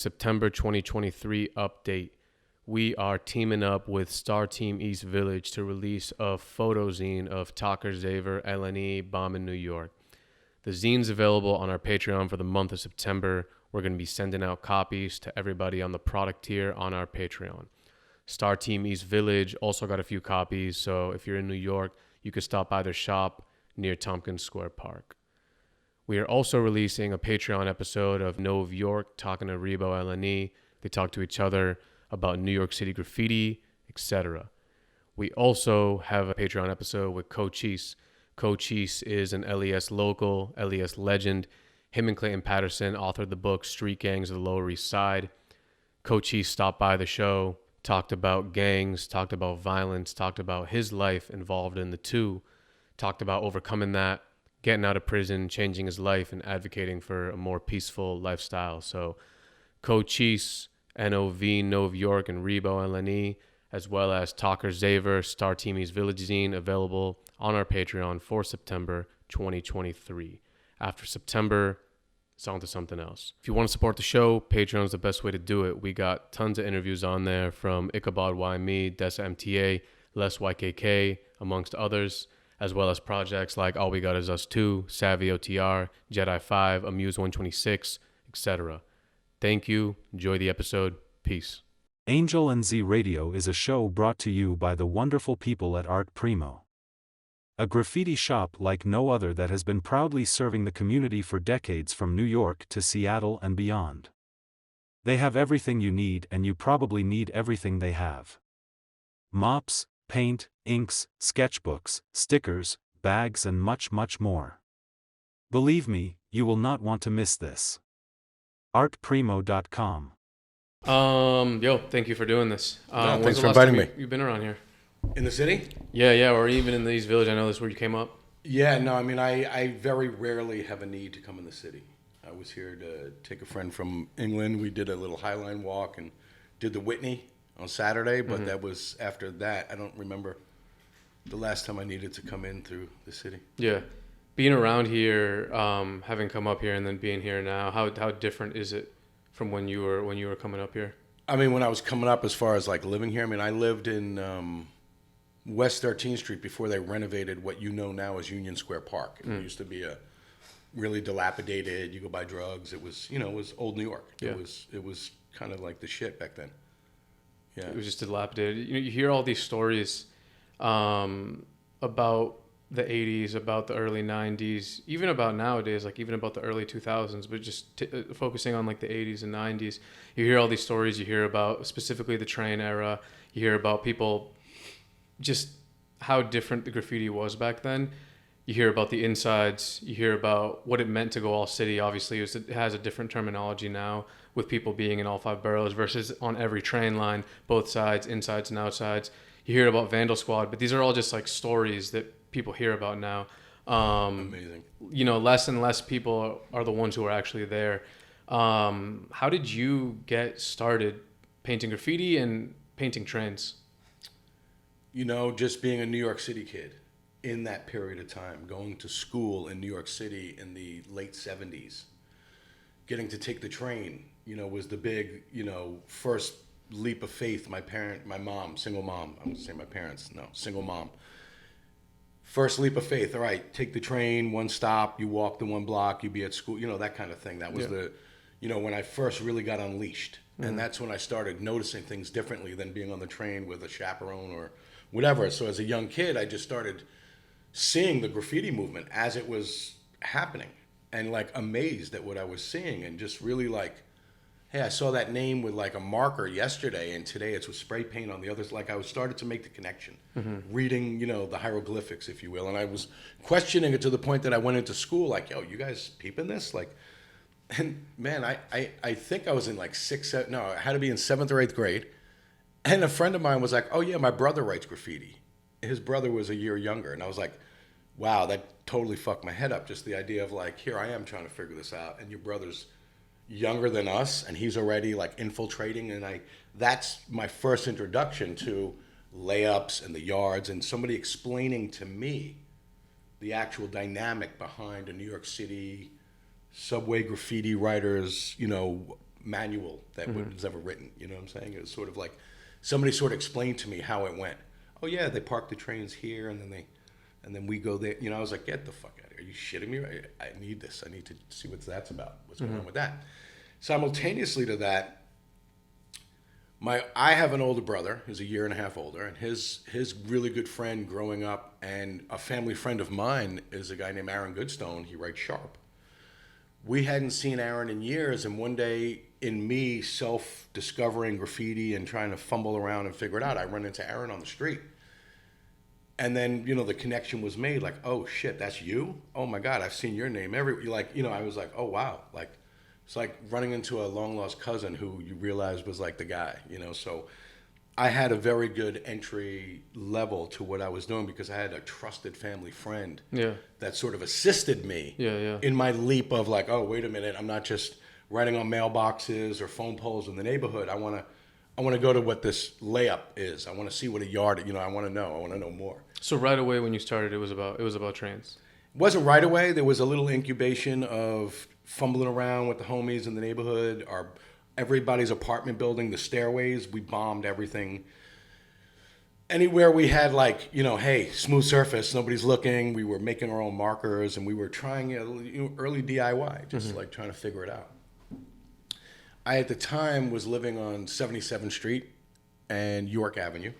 September 2023 update. We are teaming up with Star Team East Village to release a photo zine of Tucker Xaver, LNE, Bomb in New York. The zine's available on our Patreon for the month of September. We're going to be sending out copies to everybody on the product tier on our Patreon. Star Team East Village also got a few copies, so if you're in New York, you could stop by their shop near Tompkins Square Park. We are also releasing a Patreon episode of Nove York talking to Reebok LNE. They talk to each other about New York City graffiti, etc. We also have a Patreon episode with Cochise. Cochise is an LES local, LES legend. Him and Clayton Patterson authored the book Street Gangs of the Lower East Side. Cochise stopped by the show, talked about gangs, talked about violence, talked about his life involved in the two, talked about overcoming that, getting out of prison, changing his life, and advocating for a more peaceful lifestyle. So Cochise, NOV, Nove York, and Reebok LNE, as well as Tucker Xaver, Star Team East Village zine, available on our Patreon for September 2023. After September, it's on to something else. If you want to support the show, Patreon is the best way to do it. We got tons of interviews on there from Ichabod Y Me, Dessa MTA, Les YKK, amongst others, as well as projects like All We Got Is Us 2, Savvy OTR, Jedi 5, Amuse 126, etc. Thank you. Enjoy the episode. Peace. Angel and Z Radio is a show brought to you by the wonderful people at Art Primo. A graffiti shop like no other that has been proudly serving the community for decades from New York to Seattle and beyond. They have everything you need, and you probably need everything they have. Mops, paint, inks, sketchbooks, stickers, bags, and much, much more. Believe me, you will not want to miss this. artprimo.com. Thank you for doing this. No, when's thanks the for last time inviting me. You've been around here? In the city? Yeah, or even in the East Village. I know this is where you came up. Yeah, no, I mean, I very rarely have a need to come in the city. I was here to take a friend from England. We did a little Highline walk and did the Whitney on Saturday, but that was after that. I don't remember the last time I needed to come in through the city. Yeah. Being around here, having come up here and then being here now, how different is it from when you were coming up here? I mean, when I was coming up as far as like living here, I mean, I lived in West 13th Street before they renovated what you know now as Union Square Park. It used to be a really dilapidated, you go buy drugs. It was, it was old New York. Yeah. It was kind of like the shit back then. Yeah. It was just dilapidated. You hear all these stories about the 80s, about the early 90s, even about nowadays, like even about the early 2000s, but just focusing on like the 80s and 90s. You hear all these stories. You hear about specifically the train era. You hear about people, just how different the graffiti was back then. You hear about the insides. You hear about what it meant to go all city. Obviously, it has a different terminology now, with people being in all five boroughs versus on every train line, both sides, insides and outsides. You hear about Vandal Squad, but these are all just like stories that people hear about now. Amazing. Less and less people are the ones who are actually there. How did you get started painting graffiti and painting trains? Just being a New York City kid in that period of time, going to school in New York City in the late 70s, getting to take the train, was the big, first leap of faith. My mom, single mom, I'm going to say my parents, no, single mom. First leap of faith, all right, take the train, one stop, you walk the one block, you be at school, that kind of thing. That was when I first really got unleashed. And that's when I started noticing things differently than being on the train with a chaperone or whatever. So as a young kid, I just started seeing the graffiti movement as it was happening and like amazed at what I was seeing and just really like, hey, I saw that name with like a marker yesterday and today it's with spray paint on the others. Like I started to make the connection, reading, the hieroglyphics, if you will. And I was questioning it to the point that I went into school like, yo, you guys peeping this? Like, and man, I think I was in like I had to be in 7th or 8th grade. And a friend of mine was like, oh yeah, my brother writes graffiti. His brother was a year younger. And I was like, wow, that totally fucked my head up. Just the idea of like, here I am trying to figure this out. And your brother's younger than us. And he's already like infiltrating. And that's my first introduction to layups and the yards and somebody explaining to me the actual dynamic behind a New York City subway graffiti writers, manual that was ever written. You know what I'm saying? It was sort of like somebody sort of explained to me how it went. Oh yeah, they park the trains here, and then we go there. You know, I was like, get the fuck out of here. Are you shitting me? I need this. I need to see what that's about. What's going on with that? Simultaneously to that, I have an older brother who's a year and a half older, and his really good friend growing up and a family friend of mine is a guy named Aaron Goodstone. He writes Sharp. We hadn't seen Aaron in years, and one day in me self-discovering graffiti and trying to fumble around and figure it out, I run into Aaron on the street. And then, you know, the connection was made, like, oh shit, that's you? Oh my God, I've seen your name everywhere. Like, you know, I was like, oh wow. Like, it's like running into a long lost cousin who you realize was like the guy, you know? So I had a very good entry level to what I was doing because I had a trusted family friend that sort of assisted me in my leap of like, oh, wait a minute, I'm not just writing on mailboxes or phone poles in the neighborhood. I want to go to what this layup is. I want to see what a yard, you know, I want to know more. So right away when you started, it was about trains. It wasn't right away. There was a little incubation of fumbling around with the homies in the neighborhood. Everybody's apartment building, the stairways, we bombed everything. Anywhere we had like, you know, hey, smooth surface, nobody's looking. We were making our own markers and we were trying early DIY, just like trying to figure it out. I, at the time, was living on 77th Street and York Avenue.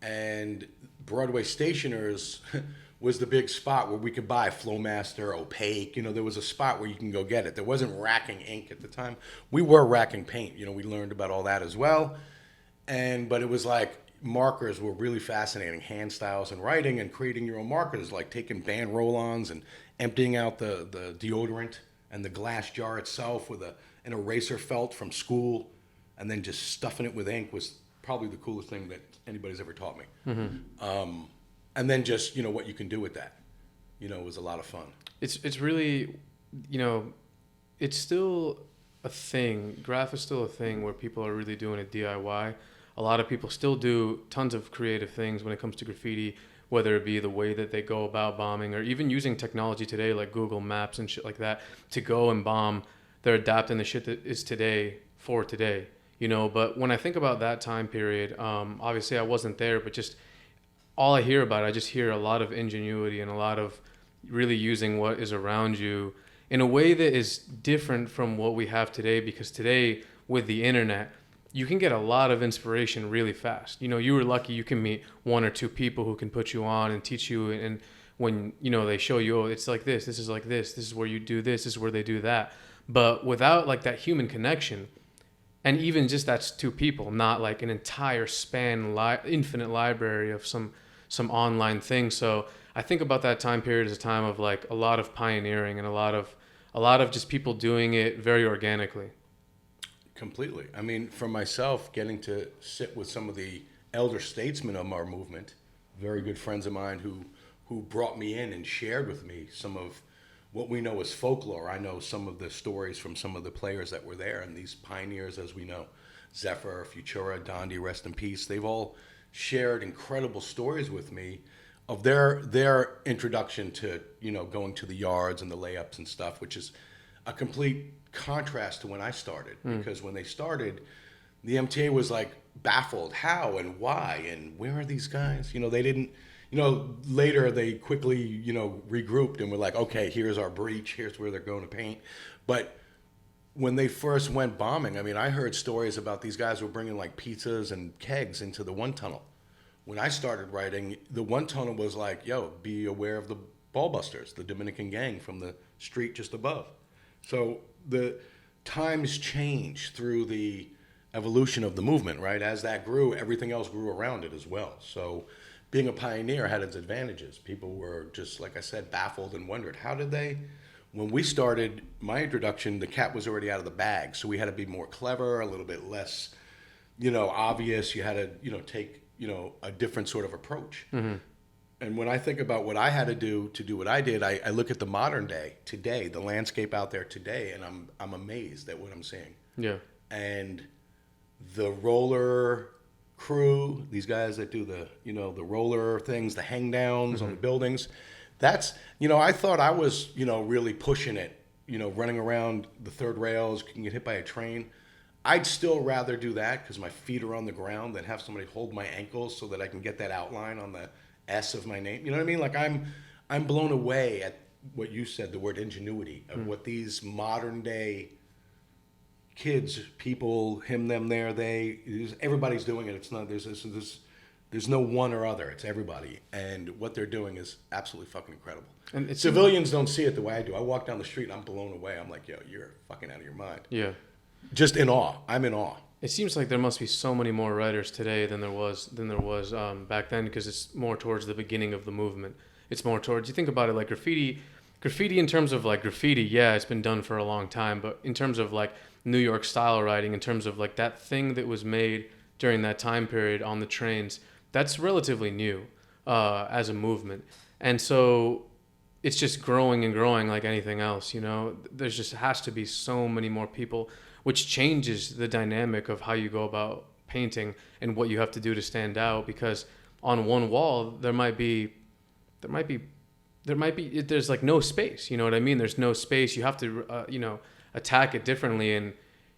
And Broadway Stationers was the big spot where we could buy Flowmaster, Opaque. You know, there was a spot where you can go get it. There wasn't racking ink at the time. We were racking paint. You know, we learned about all that as well. But it was like markers were really fascinating. Hand styles and writing and creating your own markers, like taking band roll-ons and emptying out the deodorant and the glass jar itself with an eraser felt from school, and then just stuffing it with ink was probably the coolest thing that anybody's ever taught me. And then just, you know, what you can do with that, you know, was a lot of fun. It's really, you know, it's still a thing. Graph is still a thing where people are really doing it DIY. A lot of people still do tons of creative things when it comes to graffiti, whether it be the way that they go about bombing or even using technology today like Google Maps and shit like that to go and bomb. They're adapting the shit that is today for today, you know. But when I think about that time period, obviously I wasn't there, but just all I hear about it, I just hear a lot of ingenuity and a lot of really using what is around you in a way that is different from what we have today, because today with the internet, you can get a lot of inspiration really fast. You know, you were lucky you can meet one or two people who can put you on and teach you. And when, you know, they show you, oh, it's like this is like this is where you do this is where they do that. But without like that human connection, and even just that's two people, not like an entire infinite library of some online thing. So I think about that time period as a time of like a lot of pioneering and a lot of just people doing it very organically. Completely. I mean, for myself, getting to sit with some of the elder statesmen of our movement, very good friends of mine who brought me in and shared with me some of what we know as folklore. I know some of the stories from some of the players that were there, and these pioneers, as we know, Zephyr, Futura, Dondi, rest in peace. They've all shared incredible stories with me of their introduction to, you know, going to the yards and the layups and stuff, which is a complete contrast to when I started. Because when they started, the MTA was like baffled how and why and where are these guys? You know, they didn't, you know, later they quickly, you know, regrouped and were like, okay, here's our breach, here's where they're going to paint. But when they first went bombing, I mean, I heard stories about these guys were bringing like pizzas and kegs into the one tunnel. When I started writing, the one tunnel was like, yo, be aware of the Ballbusters, the Dominican gang from the street just above. So the times changed through the evolution of the movement, right? As that grew, everything else grew around it as well. So being a pioneer had its advantages. People were just, like I said, baffled and wondered, how did they? When we started my introduction, the cat was already out of the bag. So we had to be more clever, a little bit less, you know, obvious. You had to, you know, take, you know, a different sort of approach. And when I think about what I had to do what I did, I look at the modern day today, the landscape out there today, and I'm amazed at what I'm seeing. Yeah. And the roller crew, these guys that do the, you know, the roller things, the hang downs on the buildings, that's, you know, I thought I was, you know, really pushing it, you know, running around the third rails, can get hit by a train. I'd still rather do that because my feet are on the ground than have somebody hold my ankles so that I can get that outline on the S of my name. You know what I mean? Like I'm blown away at what you said, the word ingenuity of what these modern day kids, people, him, them, there, they, everybody's doing it. It's not there's no one or other. It's everybody, and what they're doing is absolutely fucking incredible. And civilians don't see it the way I do. I walk down the street and I'm blown away. I'm like, yo, you're fucking out of your mind. Yeah. Just in awe. I'm in awe. It seems like there must be so many more writers today than there was back then, because it's more towards the beginning of the movement. It's more towards, you think about it, like graffiti in terms of like graffiti, yeah, it's been done for a long time, but in terms of like New York style writing, in terms of like that thing that was made during that time period on the trains, that's relatively new as a movement. And so it's just growing and growing like anything else, you know. There's just has to be so many more people, which changes the dynamic of how you go about painting and what you have to do to stand out, because on one wall there's like no space, you know what I mean? There's no space. You have to attack it differently, and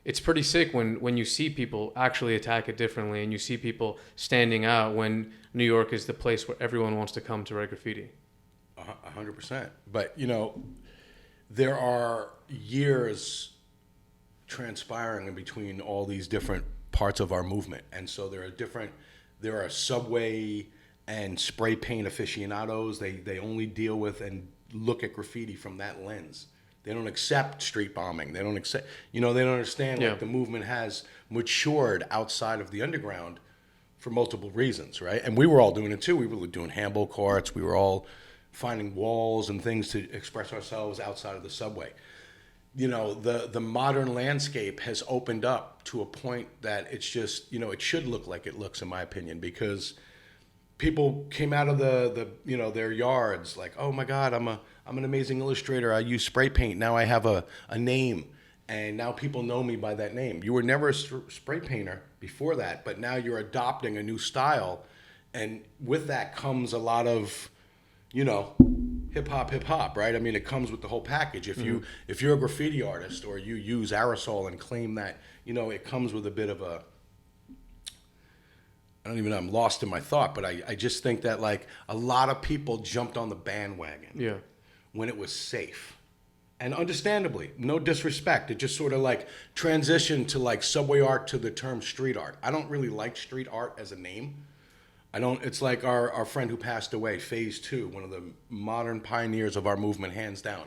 it's pretty sick when you see people actually attack it differently, and you see people standing out when New York is the place where everyone wants to come to write graffiti. 100%. But, you know, there are years transpiring in between all these different parts of our movement. And so there are subway and spray paint aficionados. They only deal with and look at graffiti from that lens. They don't accept street bombing. They don't understand like the movement has matured outside of the underground for multiple reasons, right? And we were all doing it too. We were doing handball courts. We were all finding walls and things to express ourselves outside of the subway. You know, the modern landscape has opened up to a point that it's just, you know, it should look like it looks, in my opinion, because people came out of their yards like, oh my God, I'm an amazing illustrator. I use spray paint. Now I have a name, and now people know me by that name. You were never a spray painter before that, but now you're adopting a new style, and with that comes a lot of, you know, hip hop, right? I mean, it comes with the whole package. If you're a graffiti artist or you use aerosol and claim that, you know, it comes with a bit of a, I don't even know, I'm lost in my thought, but I just think that like a lot of people jumped on the bandwagon when it was safe. And understandably, no disrespect, it just sort of like transitioned to like subway art to the term street art. I don't really like street art as a name. It's like our friend who passed away, Phase 2, one of the modern pioneers of our movement, hands down.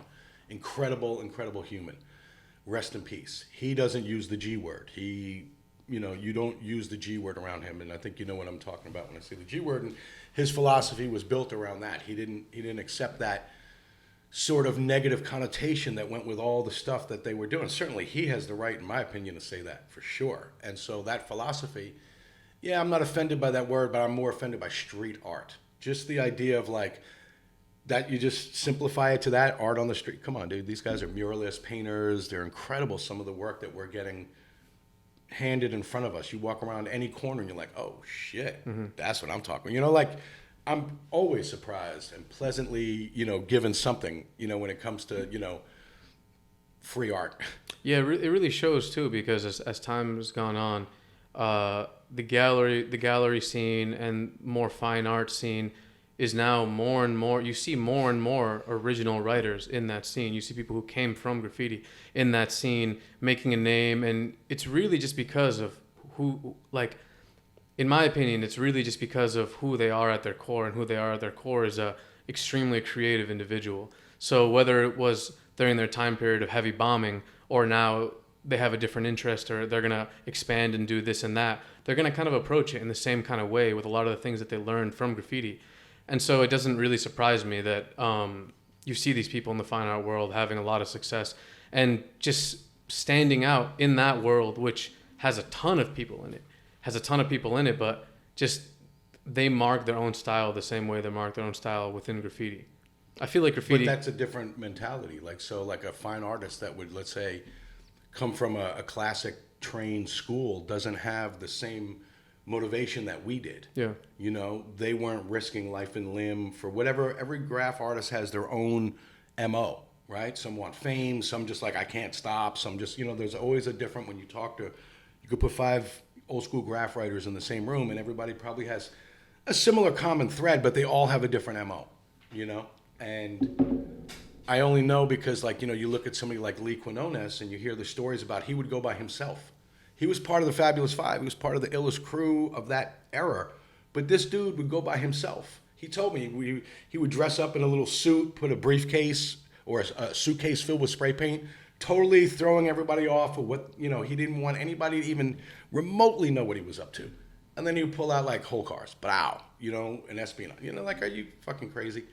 Incredible, incredible human. Rest in peace. He doesn't use the G word. You don't use the G word around him, and I think you know what I'm talking about when I say the G word. And his philosophy was built around that. He didn't accept that sort of negative connotation that went with all the stuff that they were doing. Certainly he has the right, in my opinion, to say that, for sure. And so that philosophy, yeah, I'm not offended by that word, but I'm more offended by street art. Just the idea of like, that you just simplify it to that, art on the street. Come on, dude, these guys are muralists, painters. They're incredible, some of the work that we're getting handed in front of us. You walk around any corner and you're like, oh shit, that's what I'm talking. You know, like, I'm always surprised and pleasantly, you know, given something, you know, when it comes to, you know, free art. Yeah, it really shows too, because as time has gone on, the gallery scene and more fine art scene is now more and more, you see more and more original writers in that scene. You see people who came from graffiti in that scene making a name, and it's really just because of who, like, in my opinion, it's really just because of who they are at their core, and who they are at their core is a extremely creative individual. So whether it was during their time period of heavy bombing, or now they have a different interest, or they're going to expand and do this and that, they're going to kind of approach it in the same kind of way with a lot of the things that they learned from graffiti. And so it doesn't really surprise me that you see these people in the fine art world having a lot of success and just standing out in that world, which has a ton of people in it, but just they mark their own style the same way they mark their own style within graffiti. I feel like graffiti... But that's a different mentality. Like, so like a fine artist that would, let's say, come from a classic trained school doesn't have the same motivation that we did. Yeah. You know, they weren't risking life and limb for whatever. Every graph artist has their own MO, right? Some want fame, some just like, I can't stop. Some just, you know, there's always a different, when you talk to, You could put 5 old school graph writers in the same room, and everybody probably has a similar common thread, but they all have a different MO, you know? And I only know because, like, you know, you look at somebody like Lee Quinones and you hear the stories about he would go by himself. He was part of the Fabulous Five. He was part of the illest crew of that era. But this dude would go by himself. He told me he would dress up in a little suit, put a briefcase or a suitcase filled with spray paint, totally throwing everybody off of what, you know, he didn't want anybody to even remotely know what he was up to. And then he would pull out like whole cars, blow, you know, an espionage. You know, like, are you fucking crazy?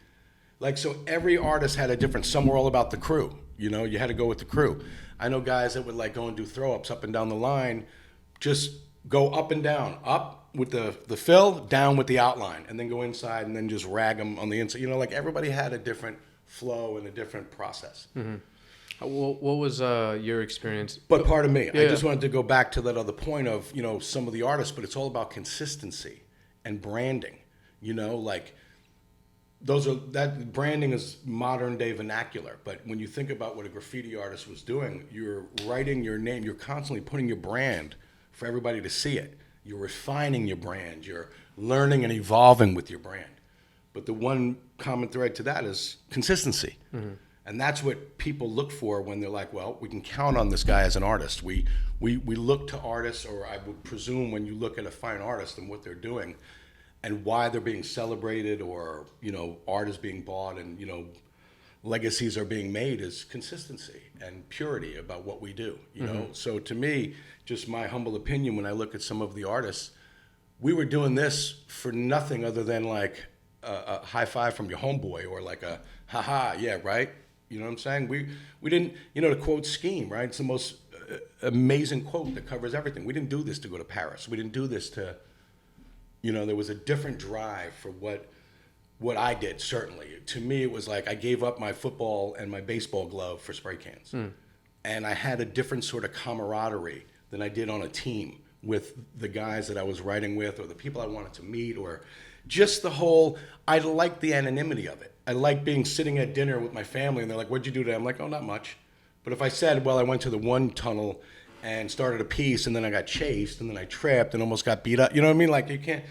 Like, so every artist had a different, some were all about the crew, you know, you had to go with the crew. I know guys that would like go and do throw ups up and down the line, just go up and down, up with the fill, down with the outline, and then go inside and then just rag them on the inside. You know, like everybody had a different flow and a different process. Mm-hmm. What was your experience? But pardon me, Yeah. I just wanted to go back to that other point of, you know, some of the artists, but it's all about consistency and branding, you know, like that branding is modern day vernacular. But when you think about what a graffiti artist was doing, you're writing your name, you're constantly putting your brand for everybody to see it. You're refining your brand, you're learning and evolving with your brand. But the one common thread to that is consistency. Mm-hmm. And that's what people look for when they're like, well, we can count on this guy as an artist. We look to artists, or I would presume when you look at a fine artist and what they're doing and why they're being celebrated, or, you know, art is being bought and, you know, legacies are being made, is consistency and purity about what we do, you know? So to me, just my humble opinion, when I look at some of the artists, we were doing this for nothing other than like a high five from your homeboy, or like a haha, yeah, right? You know what I'm saying? We didn't, you know, to quote Scheme, right? It's the most amazing quote that covers everything. We didn't do this to go to Paris. We didn't do this to, you know, there was a different drive for what I did, certainly. To me, it was like I gave up my football and my baseball glove for spray cans. And I had a different sort of camaraderie than I did on a team with the guys that I was writing with, or the people I wanted to meet, or just the whole, I liked the anonymity of it. I like being sitting at dinner with my family and they're like, what'd you do today? I'm like, oh, not much. But if I said, well, I went to the one tunnel and started a piece and then I got chased and then I tripped and almost got beat up, you know what I mean? Like, you can't,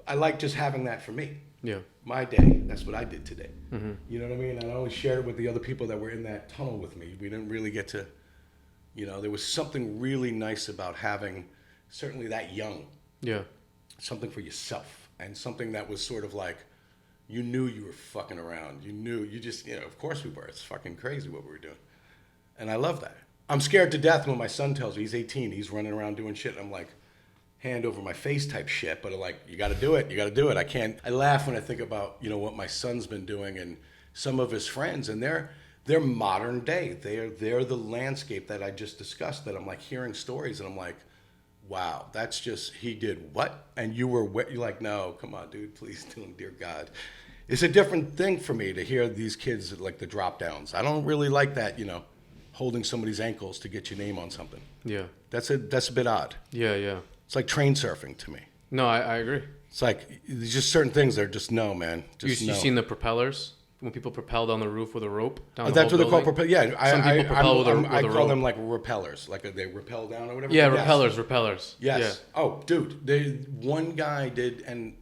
I like just having that for me. Yeah. My day. That's what I did today. Mm-hmm. You know what I mean? And I only shared it with the other people that were in that tunnel with me. We didn't really get to, you know, there was something really nice about having, certainly that young. Yeah. Something for yourself, and something that was sort of like, you knew you were fucking around. You knew, you just, you know, of course we were. It's fucking crazy what we were doing. And I love that. I'm scared to death when my son tells me, he's 18, he's running around doing shit. And I'm like, hand over my face type shit. But I'm like, you got to do it. You got to do it. I laugh when I think about, you know, what my son's been doing and some of his friends. And they're modern day. They're the landscape that I just discussed, that I'm like hearing stories. And I'm like, wow, that's just, he did what? And you were what? You're like, no, come on, dude, please do, dear God. It's a different thing for me to hear these kids like the drop downs. I don't really like that, you know, holding somebody's ankles to get your name on something. Yeah. That's a bit odd. Yeah, yeah. It's like train surfing to me. No, I agree. It's like, there's just certain things that are just no, man. Just you seen the propellers? When people propel down the roof with a rope? Down That's what they're called, propellers. Yeah, some people propel with a rope. I call them like repellers, like they rappel down or whatever. Yeah, repellers. Yes. Yeah. Oh, dude, one guy did, and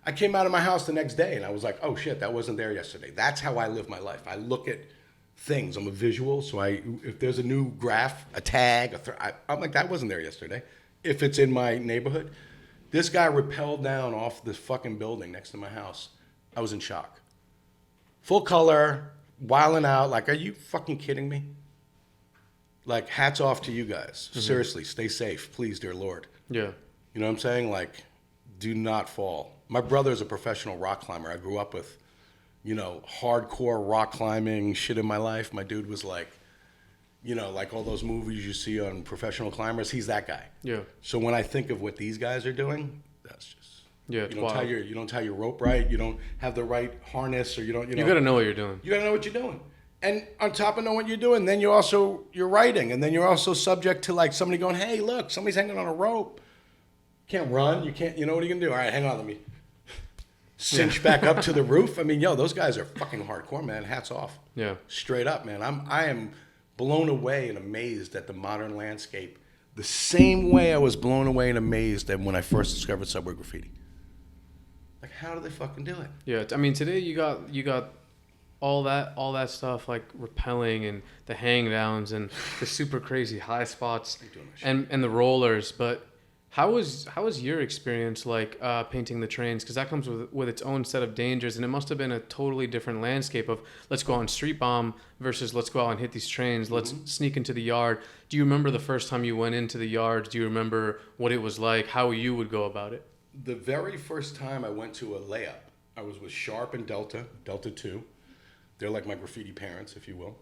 I came out of my house the next day, and I was like, oh shit, that wasn't there yesterday. That's how I live my life. I look at things. I'm a visual, so if there's a new graph, a tag, I'm like, that wasn't there yesterday. If it's in my neighborhood, this guy rappelled down off this fucking building next to my house. I was in shock. Full color, wilding out. Like, are you fucking kidding me? Like, hats off to you guys. Mm-hmm. Seriously, stay safe, please, dear Lord. Yeah. You know what I'm saying? Like, do not fall. My brother's a professional rock climber. I grew up with, you know, hardcore rock climbing shit in my life. My dude was like, you know, like all those movies you see on professional climbers. He's that guy. Yeah. So when I think of what these guys are doing, that's just. Yeah, you don't tie your rope right. You don't have the right harness, or you don't. You got to know what you're doing. You got to know what you're doing, and on top of knowing what you're doing, then you're writing, and then you're also subject to like somebody going, "Hey, look, somebody's hanging on a rope. Can't run. You can't. You know what are you gonna do? All right, hang on, let me cinch back up to the roof. I mean, those guys are fucking hardcore, man. Hats off. Yeah, straight up, man. I am blown away and amazed at the modern landscape the same way I was blown away and amazed at when I first discovered subway graffiti. Like, how do they fucking do it? Yeah, I mean, today you got all that stuff like rappelling and the hang downs and the super crazy high spots and the rollers. But how was your experience like painting the trains? Because that comes with its own set of dangers, and it must have been a totally different landscape of let's go out and street bomb versus let's go out and hit these trains. Let's sneak into the yard. Do you remember the first time you went into the yard? Do you remember what it was like? How you would go about it? The very first time I went to a layup, I was with Sharp and Delta 2. They're like my graffiti parents, if you will.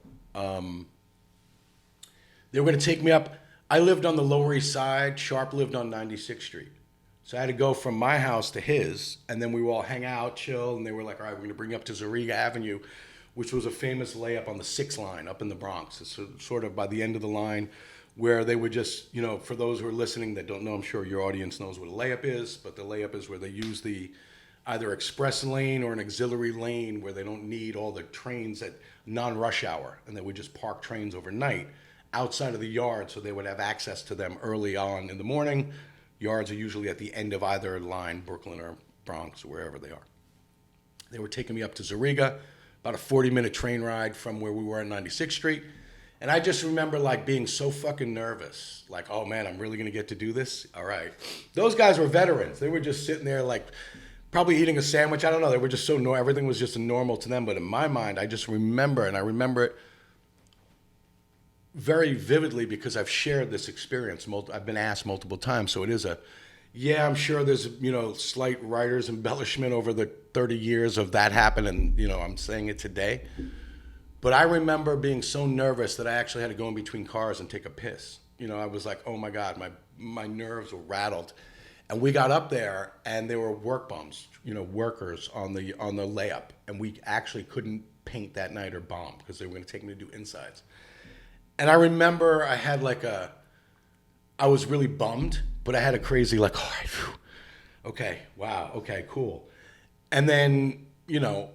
They were going to take me up. I lived on the Lower East Side. Sharp lived on 96th Street. So I had to go from my house to his, and then we would all hang out, chill, and they were like, all right, we're going to bring you up to Zariga Avenue, which was a famous layup on the 6th line up in the Bronx. It's sort of by the end of the line where they would just, you know, for those who are listening that don't know, I'm sure your audience knows what a layup is, but the layup is where they use the either express lane or an auxiliary lane where they don't need all the trains at non-rush hour, and they would just park trains overnight outside of the yard so they would have access to them early on in the morning. Yards are usually at the end of either line, Brooklyn or Bronx or wherever they are. They were taking me up to Zariga, about a 40-minute train ride from where we were on 96th Street. And I just remember like being so fucking nervous. Like, oh man, I'm really gonna get to do this? All right. Those guys were veterans. They were just sitting there like probably eating a sandwich. I don't know. They were just so everything was just normal to them. But in my mind, I just remember, and I remember it very vividly because I've shared this experience. I've been asked multiple times. So it is I'm sure there's, you know, slight writer's embellishment over the 30 years of that happened. And, you know, I'm saying it today. But I remember being so nervous that I actually had to go in between cars and take a piss. You know, I was like, oh my God, my nerves were rattled. And we got up there and there were work bums, you know, workers on the layup. And we actually couldn't paint that night or bomb because they were going to take me to do insides. And I remember I had I was really bummed, but I had a crazy like, all right, phew, okay, wow, okay, cool. And then, you know,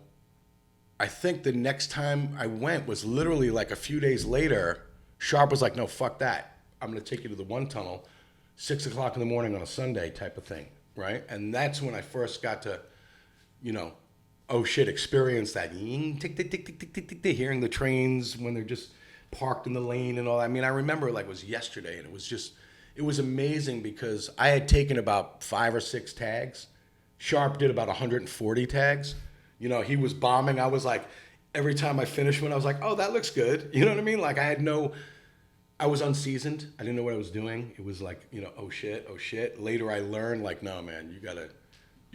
I think the next time I went was literally like a few days later. Sharp was like, no, fuck that. I'm going to take you to the one tunnel, 6 o'clock in the morning on a Sunday type of thing, right? And that's when I first got to, you know, oh shit, experience that. Tick, tick, tick, tick, tick, tick, tick, hearing the trains when they're just parked in the lane and all that. I mean, I remember it like it was yesterday, and it was amazing because I had taken about 5 or 6 tags. Sharp did about 140 tags. You know, he was bombing. I was like, every time I finished one, I was like, oh, that looks good. You know what I mean? Like I was unseasoned. I didn't know what I was doing. It was like, you know, oh shit. Later I learned like, no, man, you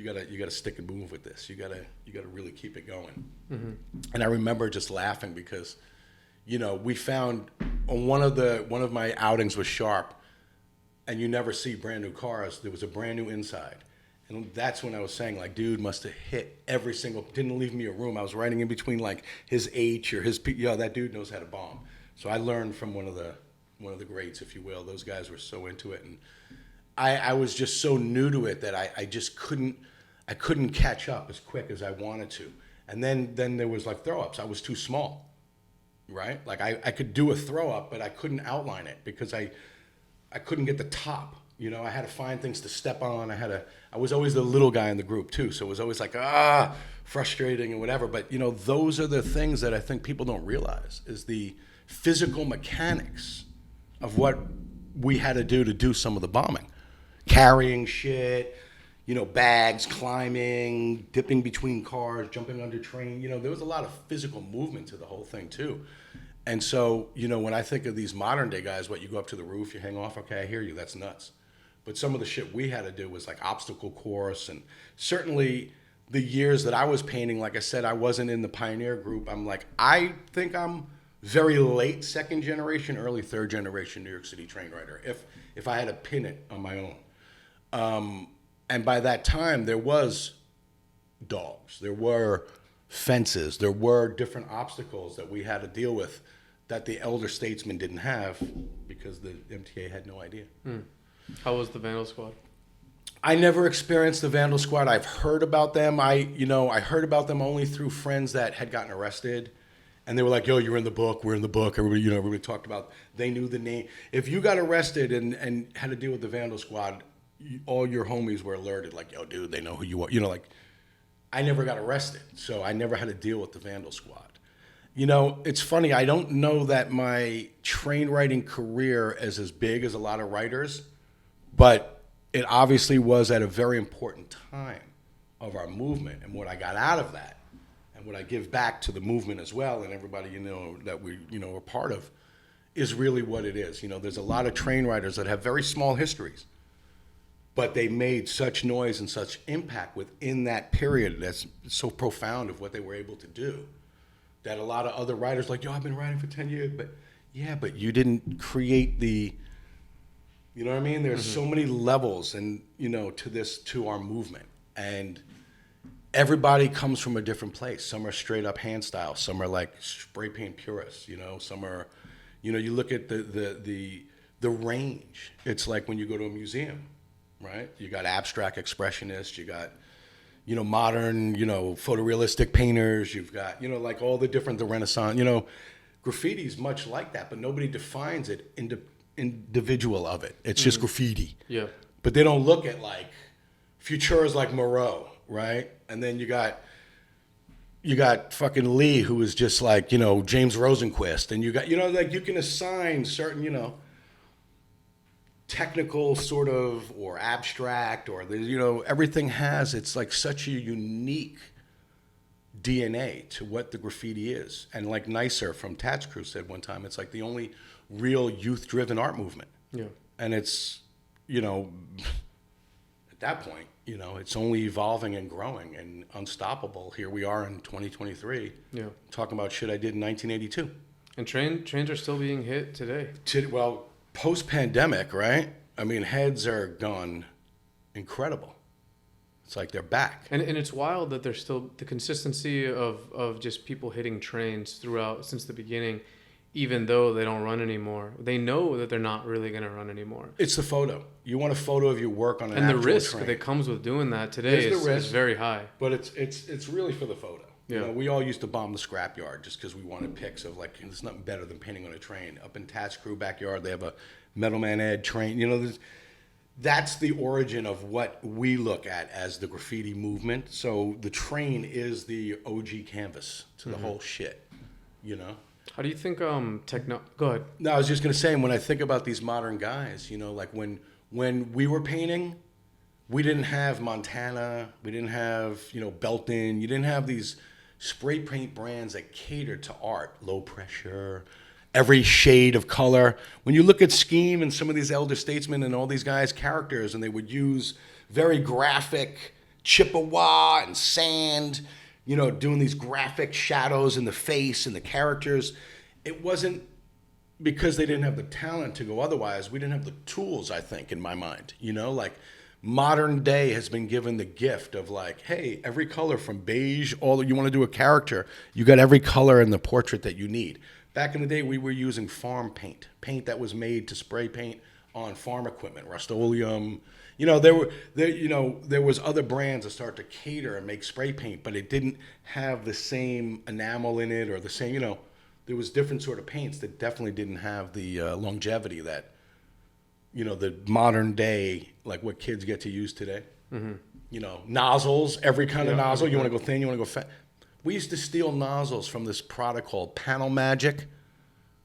gotta stick and move with this. You gotta really keep it going. Mm-hmm. And I remember just laughing because, you know, we found on one of my outings was Sharp, and you never see brand new cars. There was a brand new inside. And that's when I was saying, like, dude must have hit every single, didn't leave me a room. I was writing in between, like, his H or his P. Yo, that dude knows how to bomb. So I learned from one of the greats, if you will. Those guys were so into it. And I was just so new to it that I just couldn't catch up as quick as I wanted to. And then there was, like, throw-ups. I was too small, right? Like, I could do a throw-up, but I couldn't outline it because I couldn't get the top. You know, I had to find things to step on. I was always the little guy in the group too. So it was always like, frustrating and whatever. But, you know, those are the things that I think people don't realize is the physical mechanics of what we had to do some of the bombing. Carrying shit, you know, bags, climbing, dipping between cars, jumping under train. You know, there was a lot of physical movement to the whole thing too. And so, you know, when I think of these modern day guys, you go up to the roof, you hang off, okay, I hear you, that's nuts. But some of the shit we had to do was like obstacle course, and certainly the years that I was painting, like I said, I wasn't in the pioneer group. I'm like, I think I'm very late second generation, early third generation New York City train writer, if I had to pin it on my own. And by that time, there was dogs, there were fences, there were different obstacles that we had to deal with that the elder statesmen didn't have because the MTA had no idea. How was the Vandal Squad? I never experienced the Vandal Squad. I've heard about them. I heard about them only through friends that had gotten arrested And they were like, yo, you're in the book. We're in the book. Everybody talked about, they knew the name. If you got arrested and had to deal with the Vandal Squad, all your homies were alerted. Like, yo, dude, they know who you are. Like, I never got arrested. So I never had to deal with the Vandal Squad. It's funny. I don't know that my train writing career is as big as a lot of writers, but it obviously was at a very important time of our movement. And what I got out of that, and what I give back to the movement as well, and everybody that we are part of, is really what it is. There's a lot of train writers that have very small histories, but they made such noise and such impact within that period that's so profound of what they were able to do, that a lot of other writers like, yo, I've been writing for 10 years, but you didn't create the, you know what I mean? There's so many levels and, to our movement. And everybody comes from a different place. Some are straight up hand style. Some are like spray paint purists, some are, you look at the range. It's like when you go to a museum, right? You got abstract expressionists, you got, modern, photorealistic painters. You've got, like all the different, the Renaissance, graffiti's much like that, but nobody defines it individual of it. It's just graffiti. Yeah. But they don't look at like Futuras like Moreau, right? And then you got fucking Lee, who is just like, James Rosenquist. And you got, like you can assign certain, technical sort of, or abstract, or everything has, it's like such a unique DNA to what the graffiti is. And like Nicer from Tats Crew said one time, it's like the only real youth-driven art movement. Yeah. And it's, at that point, it's only evolving and growing and unstoppable. Here we are in 2023, talking about shit I did in 1982. And trains are still being hit today. Well, post-pandemic, right? I mean, heads are gone incredible. It's like they're back. And it's wild that there's still the consistency of just people hitting trains throughout since the beginning, even though they don't run anymore. They know that they're not really going to run anymore. It's the photo. You want a photo of your work on an actual train. And the risk train. that comes with doing that today is very high. But it's really for the photo. Yeah. We all used to bomb the scrapyard just because we wanted pics of like, there's nothing better than painting on a train. Up in Tats Crew backyard, they have a Metal Man Ed train. That's the origin of what we look at as the graffiti movement. So the train is the OG canvas to the whole shit, How do you think Go ahead. No, I was just going to say, when I think about these modern guys, like when we were painting, we didn't have Montana, we didn't have, Belton, you didn't have these spray paint brands that catered to art, low pressure, every shade of color. When you look at Scheme and some of these elder statesmen and all these guys' characters, and they would use very graphic Chippewa and sand, doing these graphic shadows in the face and the characters. It wasn't because they didn't have the talent to go otherwise. We didn't have the tools, I think, in my mind. Like modern day has been given the gift of like, hey, every color from beige, all you want to do a character, you got every color in the portrait that you need. Back in the day, we were using farm paint that was made to spray paint on farm equipment, Rust-Oleum. There was other brands that start to cater and make spray paint, but it didn't have the same enamel in it or the same, there was different sort of paints that definitely didn't have the longevity that, the modern day, like what kids get to use today. Mm-hmm. Nozzles, every kind of nozzle. You want to go thin, you want to go fat. We used to steal nozzles from this product called Panel Magic,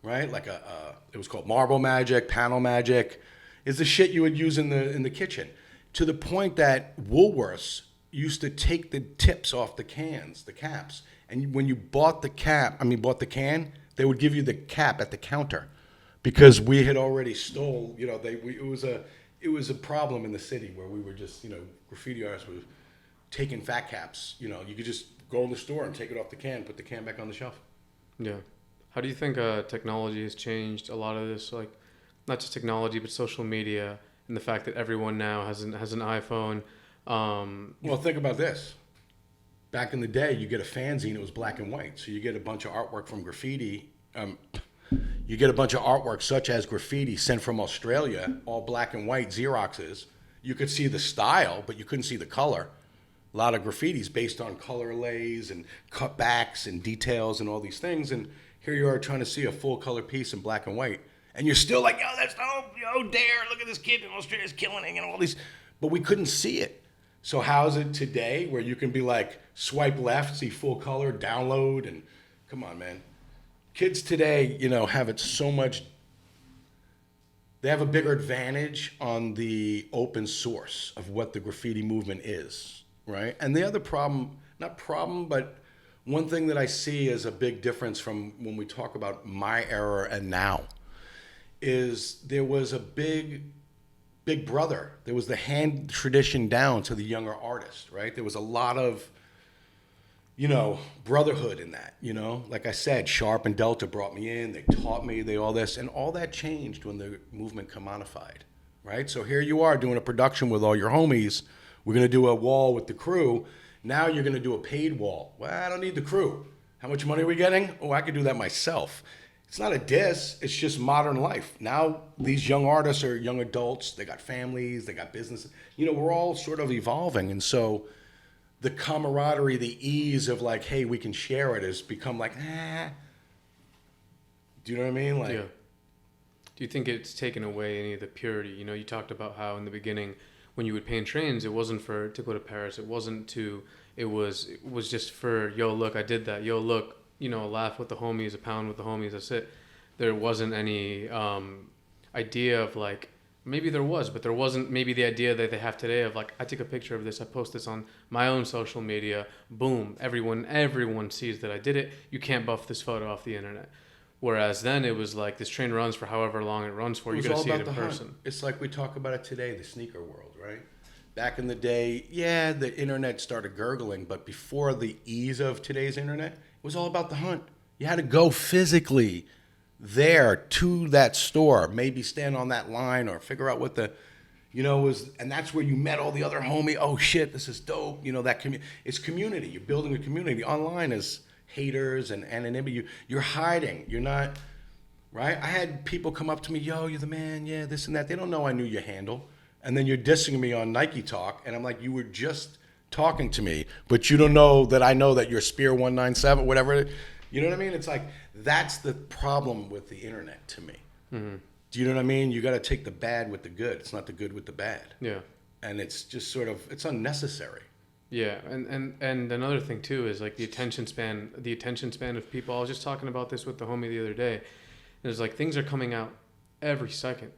right? Like it was called Marble Magic, Panel Magic. Is the shit you would use in the kitchen, to the point that Woolworths used to take the tips off the cans, the caps, and when you bought the can, they would give you the cap at the counter, because we had already stole. It was a problem in the city where we were just, graffiti artists were taking fat caps. You could just go in the store and take it off the can, put the can back on the shelf. Yeah. How do you think technology has changed a lot of this? Like, not just technology, but social media, and the fact that everyone now has an iPhone. Well, think about this. Back in the day, you get a fanzine, it was black and white. So you get a bunch of artwork from graffiti. You get a bunch of artwork such as graffiti sent from Australia, all black and white Xeroxes. You could see the style, but you couldn't see the color. a lot of graffitis based on color lays and cutbacks and details and all these things. And here you are trying to see a full color piece in black and white. And you're still like, yo, that's dope, yo, dare, look at this kid in Australia's killing it and all these. But we couldn't see it. So how's it today where you can be like, swipe left, see full color, download, and come on, man. Kids today, have it so much. They have a bigger advantage on the open source of what the graffiti movement is, right? And the other problem, not problem, but one thing that I see as a big difference from when we talk about my era and now is there was a big brother. There was the hand tradition down to the younger artist, right? There was a lot of, brotherhood in that, Like I said, Sharp and Delta brought me in. They taught me, all this. And all that changed when the movement commodified, right? So here you are doing a production with all your homies. We're going to do a wall with the crew. Now you're going to do a paid wall. Well, I don't need the crew. How much money are we getting? Oh, I could do that myself. It's not a diss. It's just modern life. Now these young artists are young adults. They got families. They got businesses. We're all sort of evolving. And so the camaraderie, the ease of like, hey, we can share it has become like, Do you know what I mean? Like, yeah. Do you think it's taken away any of the purity? You talked about how in the beginning when you would paint trains, it wasn't to go to Paris. It was just for, yo, look, I did that. Yo, look, a laugh with the homies, a pound with the homies. That's it. There wasn't any idea of like, maybe there was, but there wasn't maybe the idea that they have today of like, I take a picture of this, I post this on my own social media, boom, everyone sees that I did it. You can't buff this photo off the internet. Whereas then it was like this train runs for however long it runs for. You're going to see it in person. Hunt. It's like we talk about it today, the sneaker world, right? Back in the day, yeah, the internet started gurgling, but before the ease of today's internet, it was all about the hunt. You had to go physically there to that store, maybe stand on that line or figure out what the, was, and that's where you met all the other homie. Oh shit, this is dope. It's community. You're building a community. Online is haters and anonymity. You're hiding. You're not, right? I had people come up to me, yo, you're the man, yeah, this and that. They don't know I knew your handle. And then you're dissing me on Nike Talk, and I'm like, you were just talking to me, but you don't know that I know that you're Spear 197, whatever. You know what I mean? It's like, that's the problem with the internet to me. Mm-hmm. Do you know what I mean? You got to take the bad with the good. It's not the good with the bad. Yeah. And it's just sort of, it's unnecessary. Yeah, and another thing too is like the attention span of people. I was just talking about this with the homie the other day. There's like things are coming out every second.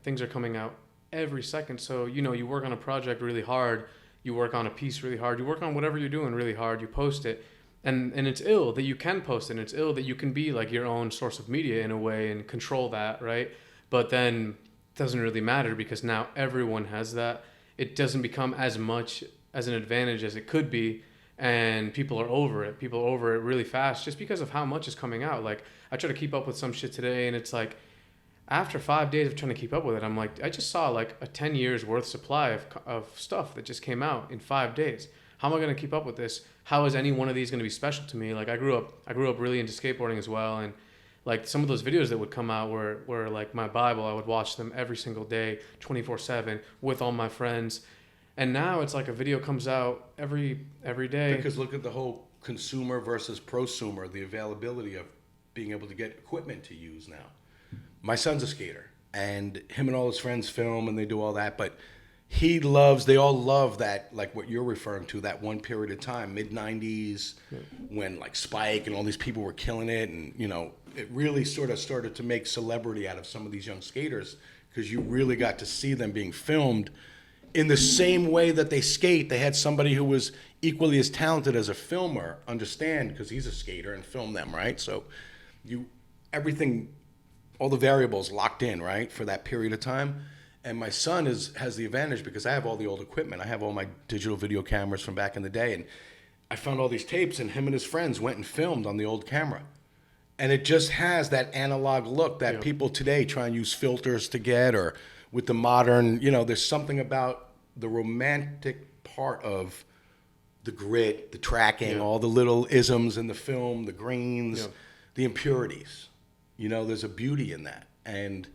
So, you work on a project really hard, you work on a piece really hard, you work on whatever you're doing really hard, you post it. And it's ill that you can post it, and it's ill that you can be like your own source of media in a way and control that, right? But then it doesn't really matter because now everyone has that. It doesn't become as much as an advantage as it could be, and people are over it. People are over it really fast just because of how much is coming out. Like, I try to keep up with some shit today, and it's like, after 5 days of trying to keep up with it, I'm like, I just saw like a 10 years worth supply of stuff that just came out in 5 days. How am I going to keep up with this? How is any one of these going to be special to me? Like, I grew up really into skateboarding as well, and like some of those videos that would come out were like my Bible. I would watch them every single day, 24/7 with all my friends. And now it's like a video comes out every day. Because look at the whole consumer versus prosumer, the availability of being able to get equipment to use now. My son's a skater, and him and all his friends film and they do all that, but they all love that, like what you're referring to, that one period of time, mid-90s, when like Spike and all these people were killing it, and it really sort of started to make celebrity out of some of these young skaters, because you really got to see them being filmed in the same way that they skate. They had somebody who was equally as talented as a filmer, understand, because he's a skater, and film them, right? So everything, all the variables locked in, right, for that period of time. And my son has the advantage because I have all the old equipment. I have all my digital video cameras from back in the day, and I found all these tapes, and him and his friends went and filmed on the old camera. And it just has that analog look that people today try and use filters to get, or with the modern, there's something about the romantic part of the grit, the tracking, all the little isms in the film, the grains, the impurities. There's a beauty in that. And,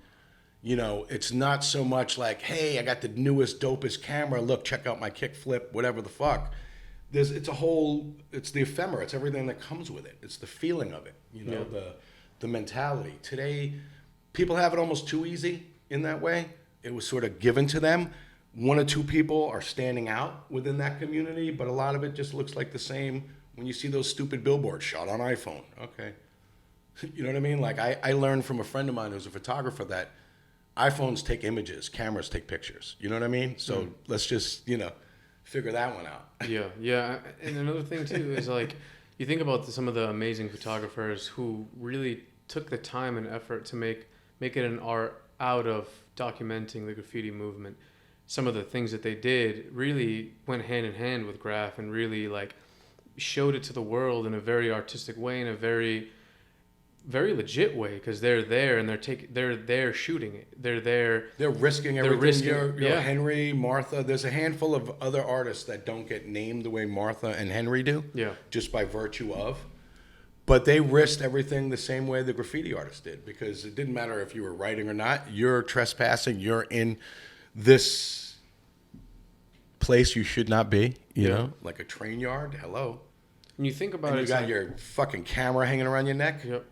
it's not so much like, hey, I got the newest, dopest camera. Look, check out my kickflip, whatever the fuck. it's the ephemera. It's everything that comes with it. It's the feeling of it, the mentality. Today, people have it almost too easy in that way. It was sort of given to them. One or two people are standing out within that community, but a lot of it just looks like the same. When you see those stupid billboards, shot on iPhone. Okay. You know what I mean? Like I learned from a friend of mine who's a photographer that iPhones take images, cameras take pictures. You know what I mean? So let's just, figure that one out. Yeah. And another thing too is like, you think about some of the amazing photographers who really took the time and effort to make it an art out of documenting the graffiti movement. Some of the things that they did really went hand in hand with graph and really like showed it to the world in a very artistic way, in a very, very legit way, because they're there and they're there shooting it. They're risking everything. Henry, Martha. There's a handful of other artists that don't get named the way Martha and Henry do. Yeah. Just by virtue of. But they risked everything the same way the graffiti artists did, because it didn't matter if you were writing or not. You're trespassing. You're in this place you should not be. You know, like a train yard. Hello. And you think about and it. You got your fucking camera hanging around your neck. Yep.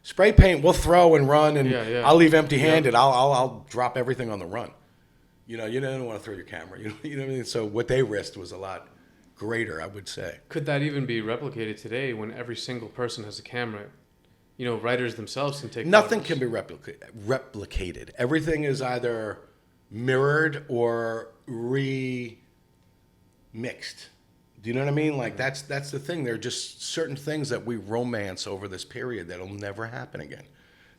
Spray paint, we'll throw and run, and I'll leave empty-handed. Yeah. I'll drop everything on the run. You don't want to throw your camera. You know what I mean? So what they risked was a lot greater, I would say. Could that even be replicated today when every single person has a camera? Writers themselves can take Nothing photos. can be replicated. Everything is either mirrored or remixed. Do you know what I mean? Like that's the thing. There are just certain things that we romance over this period that'll never happen again.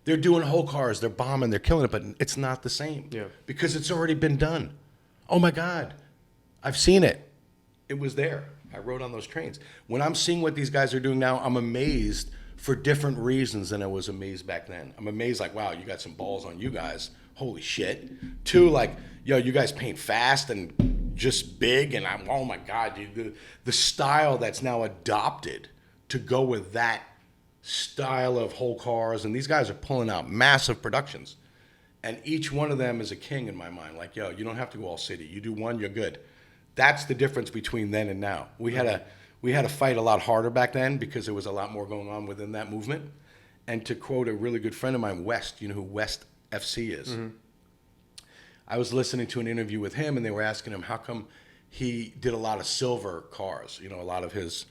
They're doing whole cars, they're bombing, they're killing it, but it's not the same. Yeah. Because it's already been done. Oh my God, I've seen it. It was there. I rode on those trains. When I'm seeing what these guys are doing now, I'm amazed for different reasons than I was amazed back then. I'm amazed, like, wow, you got some balls on you guys. Holy shit. Two, like, you guys paint fast and just big, and oh my God, dude, the style that's now adopted to go with that style of whole cars, and these guys are pulling out massive productions, and each one of them is a king in my mind. Like, you don't have to go all city. You do one, you're good. That's the difference between then and now. We had to fight a lot harder back then because there was a lot more going on within that movement. And to quote a really good friend of mine, West, you know who West FC is? Mm-hmm. I was listening to an interview with him, and they were asking him how come he did a lot of silver cars. A lot of his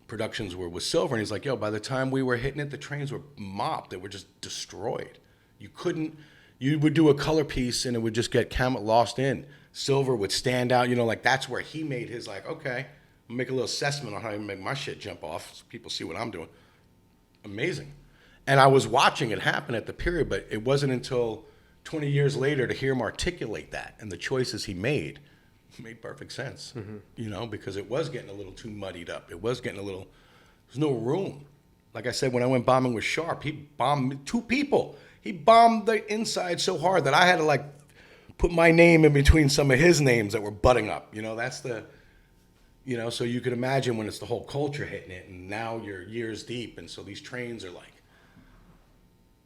productions were with silver. And he's like, by the time we were hitting it, the trains were mopped. They were just destroyed. You would do a color piece, and it would just get lost in. Silver would stand out, like that's where he made his, like, okay, I'll make a little assessment on how to make my shit jump off so people see what I'm doing. Amazing. And I was watching it happen at the period, but it wasn't until 20 years later to hear him articulate that and the choices he made perfect sense, because it was getting a little too muddied up. It was getting there's no room. Like I said, when I went bombing with Sharp, he bombed 2 people. He bombed the inside so hard that I had to, put my name in between some of his names that were butting up. That's so you could imagine when it's the whole culture hitting it, and now you're years deep, and so these trains are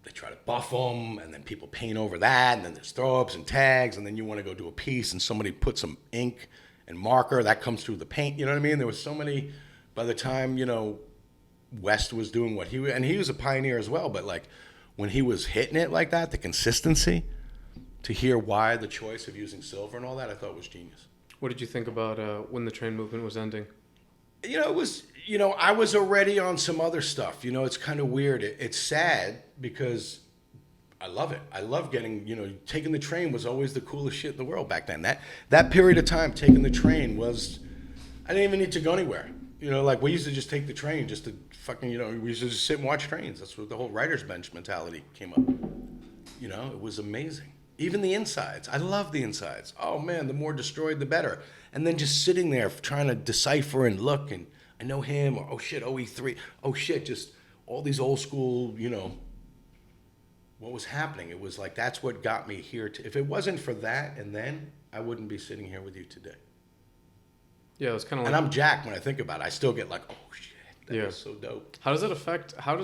they try to buff them, and then people paint over that, and then there's throw-ups and tags, and then you want to go do a piece, and somebody puts some ink and marker, that comes through the paint, you know what I mean? There was so many, by the time, West was doing what and he was a pioneer as well, but when he was hitting it like that, the consistency, to hear why the choice of using silver and all that, I thought was genius. What did you think about when the train movement was ending? It was, I was already on some other stuff. It's kind of weird. It's sad because I love it. I love getting, taking the train was always the coolest shit in the world back then. That period of time, taking the train was, I didn't even need to go anywhere. We used to just take the train just to fucking, we used to just sit and watch trains. That's what the whole writer's bench mentality came up. It was amazing. Even the insides. I love the insides. Oh, man, the more destroyed, the better. And then just sitting there trying to decipher and look, and I know him, or, oh, shit, OE3. Oh, shit, just all these old school, what was happening. It was like that's what got me here. If it wasn't for that and then, I wouldn't be sitting here with you today. Yeah, it was kind of And I'm jacked when I think about it. I still get like, oh, shit, that was so dope. How does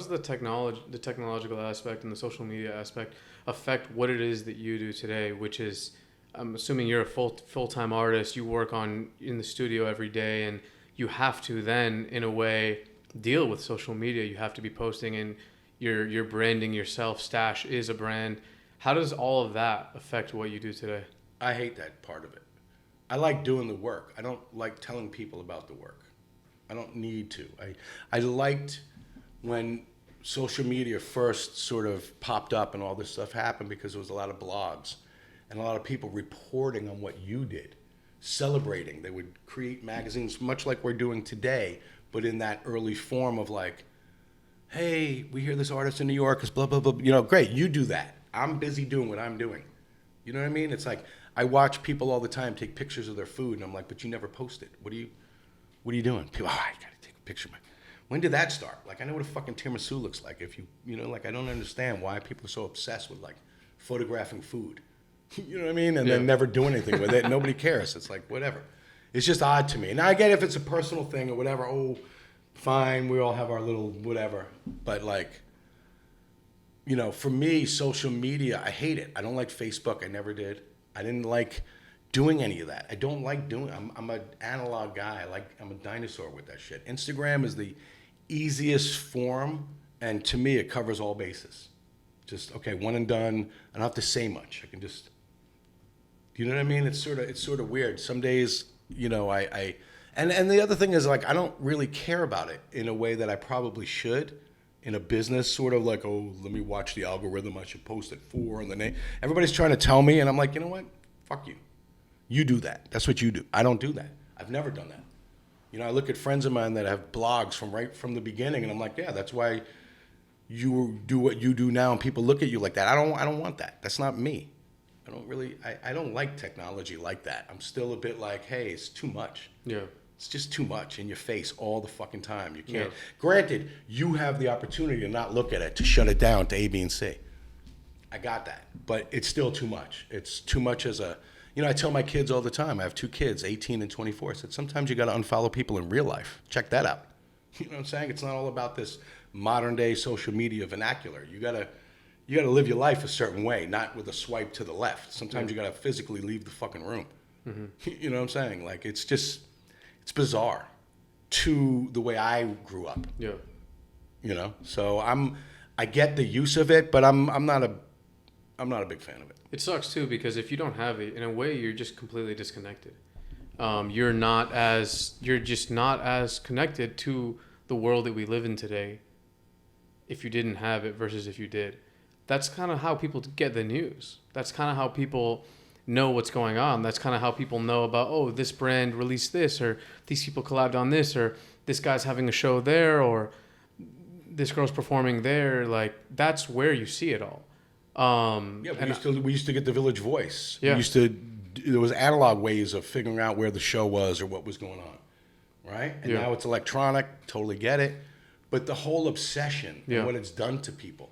the technological aspect and the social media aspect affect what it is that you do today, which is, I'm assuming you're a full-time artist, you work in the studio every day, and you have to then, in a way, deal with social media. You have to be posting, and you're branding yourself. Stash is a brand. How does all of that affect what you do today? I hate that part of it. I like doing the work. I don't like telling people about the work. I don't need to. I liked when social media first sort of popped up and all this stuff happened, because there was a lot of blogs and a lot of people reporting on what you did, celebrating. They would create magazines much like we're doing today, but in that early form of like, hey, we hear this artist in New York is blah, blah, blah. You know, great, you do that. I'm busy doing what I'm doing. You know what I mean? It's like, I watch people all the time take pictures of their food, and I'm like, but you never post it. What are you doing? People, I gotta take a picture of my. When did that start? Like, I know what a fucking tiramisu looks like. If you know, like, I don't understand why people are so obsessed with like photographing food. You know what I mean? And then never do anything with it. Nobody cares. It's like, whatever. It's just odd to me. Now I get if it's a personal thing or whatever. Oh, fine. We all have our little whatever. But like, you know, for me, social media, I hate it. I don't like Facebook. I never did. I didn't like doing any of that. I don't like doing. I'm an analog guy. I'm a dinosaur with that shit. Instagram is the easiest form, and to me, it covers all bases. Just okay, one and done. I don't have to say much. I can just. You know what I mean? It's sort of weird. Some days, you know, and the other thing is like I don't really care about it in a way that I probably should. In a business, sort of like, oh, let me watch the algorithm. I should post at 4 and the name. Everybody's trying to tell me, and I'm like, you know what? Fuck you. You do that. That's what you do. I don't do that. I've never done that. You know, I look at friends of mine that have blogs from right from the beginning, and I'm like, yeah, that's why you do what you do now, and people look at you like that. I don't want that. That's not me. I don't like technology like that. I'm still a bit like, hey, it's too much. Yeah. It's just too much in your face all the fucking time. You can't. Yeah. Granted, you have the opportunity to not look at it, to shut it down to A, B, and C. I got that. But it's still too much. It's too much as a, you know, I tell my kids all the time, I have 2 kids, 18 and 24. I said, sometimes you got to unfollow people in real life. Check that out. You know what I'm saying? It's not all about this modern day social media vernacular. You got to live your life a certain way, not with a swipe to the left. Sometimes you got to physically leave the fucking room. Mm-hmm. You know what I'm saying? Like, it's bizarre to the way I grew up. Yeah. You know, so I get the use of it, but I'm not a big fan of it. It sucks too, because if you don't have it, in a way, you're just completely disconnected. You're just not as connected to the world that we live in today if you didn't have it versus if you did. That's kind of how people get the news. That's kind of how people know what's going on. That's kind of how people know about, oh, this brand released this, or these people collabed on this, or this guy's having a show there, or this girl's performing there. Like, that's where you see it all. We used to get the Village Voice. Yeah. There was analog ways of figuring out where the show was or what was going on, right? And now it's electronic. Totally get it. But the whole obsession and what it's done to people.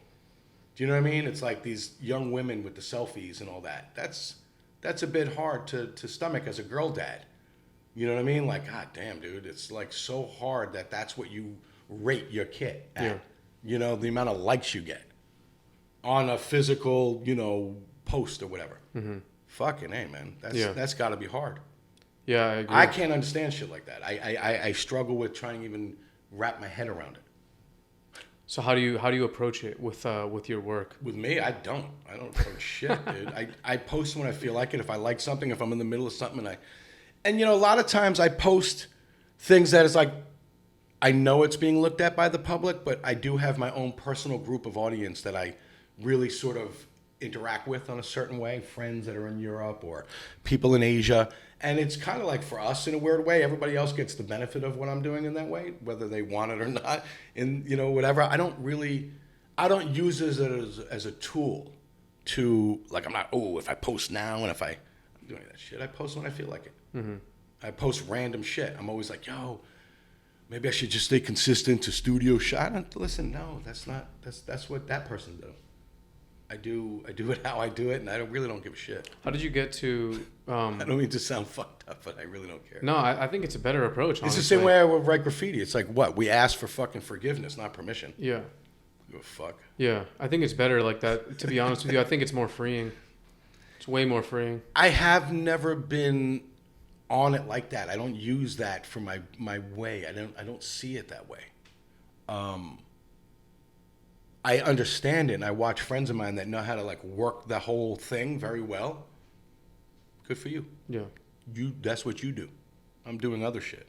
Do you know what I mean? It's like these young women with the selfies and all that. That's a bit hard to stomach as a girl dad. You know what I mean? Like, God damn, dude, it's like so hard that's what you rate your kid at. Yeah. You know, the amount of likes you get on a physical, you know, post or whatever. Mm-hmm. Fucking A, man. That's got to be hard. Yeah, I agree. I can't understand shit like that. I struggle with trying to even wrap my head around it. So how do you approach it with your work? With me, I don't approach shit, dude. I post when I feel like it. If I like something, if I'm in the middle of something, and you know, a lot of times I post things that is like, I know it's being looked at by the public, but I do have my own personal group of audience that I really sort of interact with on a certain way, friends that are in Europe or people in Asia. And it's kind of like for us in a weird way, everybody else gets the benefit of what I'm doing in that way, whether they want it or not. And, you know, whatever. I don't use it as a tool to, like, I'm not, if I post now and if I'm doing that shit, I post when I feel like it. Mm-hmm. I post random shit. I'm always like, yo, maybe I should just stay consistent to studio shot. Listen, no, that's what that person does. I do it how I do it, and I really don't give a shit. How did you get to... I don't mean to sound fucked up, but I really don't care. No, I think it's a better approach, honestly. It's the same way I would write graffiti. It's like, what? We ask for fucking forgiveness, not permission. Yeah. Give a fuck. Yeah, I think it's better like that. To be honest with you, I think it's more freeing. It's way more freeing. I have never been on it like that. I don't use that for my way. I don't see it that way. I understand it, and I watch friends of mine that know how to like work the whole thing very well. Good for you. Yeah. That's what you do. I'm doing other shit.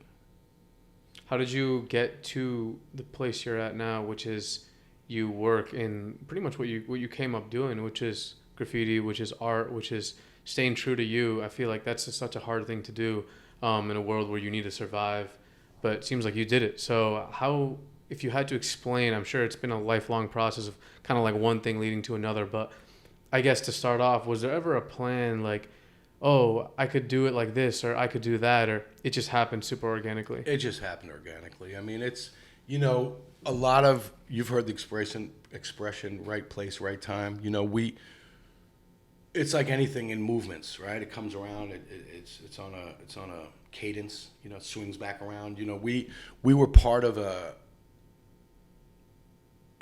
How did you get to the place you're at now, which is you work in pretty much what you came up doing, which is graffiti, which is art, which is staying true to you? I feel like that's just such a hard thing to do in a world where you need to survive, but it seems like you did it. So how, if you had to explain, I'm sure it's been a lifelong process of kind of like one thing leading to another, but I guess to start off, was there ever a plan like, oh, I could do it like this, or I could do that, or it just happened super organically? It just happened organically. I mean, it's, you know, a lot of, you've heard the expression right place, right time. You know, it's like anything in movements, right? It comes around, it's on a cadence, you know, it swings back around. You know, we were part of I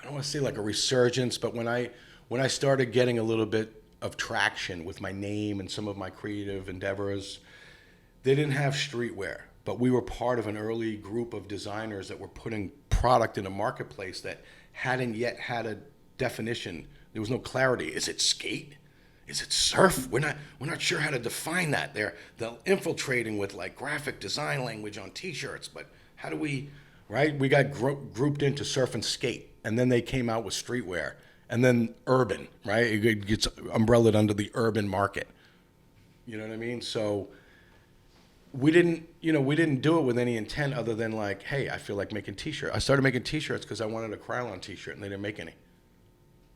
don't want to say like a resurgence, but when I started getting a little bit of traction with my name and some of my creative endeavors, they didn't have streetwear, but we were part of an early group of designers that were putting product in a marketplace that hadn't yet had a definition. There was no clarity. Is it skate? Is it surf? We're not sure how to define that. They're infiltrating with like graphic design language on T-shirts, but how do we, right? We got grouped into surf and skate, and then they came out with streetwear, and then urban, right? It gets umbrellaed under the urban market. You know what I mean? So we didn't do it with any intent other than like, hey, I feel like making T-shirts. I started making T-shirts because I wanted a Krylon T-shirt, and they didn't make any.